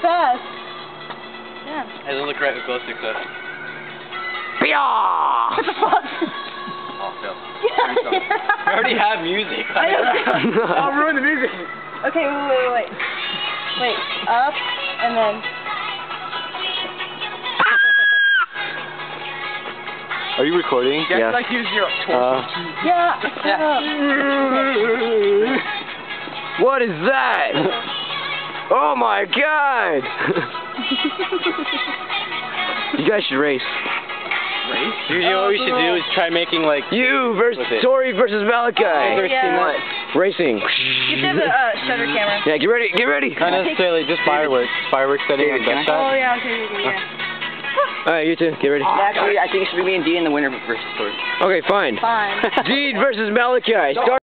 fast. Yeah. It doesn't look right with glow sticks though. What the fuck? Oh, Phil. We already have music. I'll ruin the music. Okay, wait. Wait, up, and then... Are you recording? You have to like use your torso. Yeah. What is that? Oh my god! You guys should race. Race? You know what we should do is try making like... You versus Tori versus Malachi. Yeah. Racing. You did the shutter camera. Yeah, get ready, get ready. Not necessarily, just fireworks. Fireworks setting on best Oh, shot. yeah, okay. Alright, you two, get ready. Actually, I think it should be me and Dean in the winner versus Tori. Okay, fine. Fine. Deed versus Malachi. Start.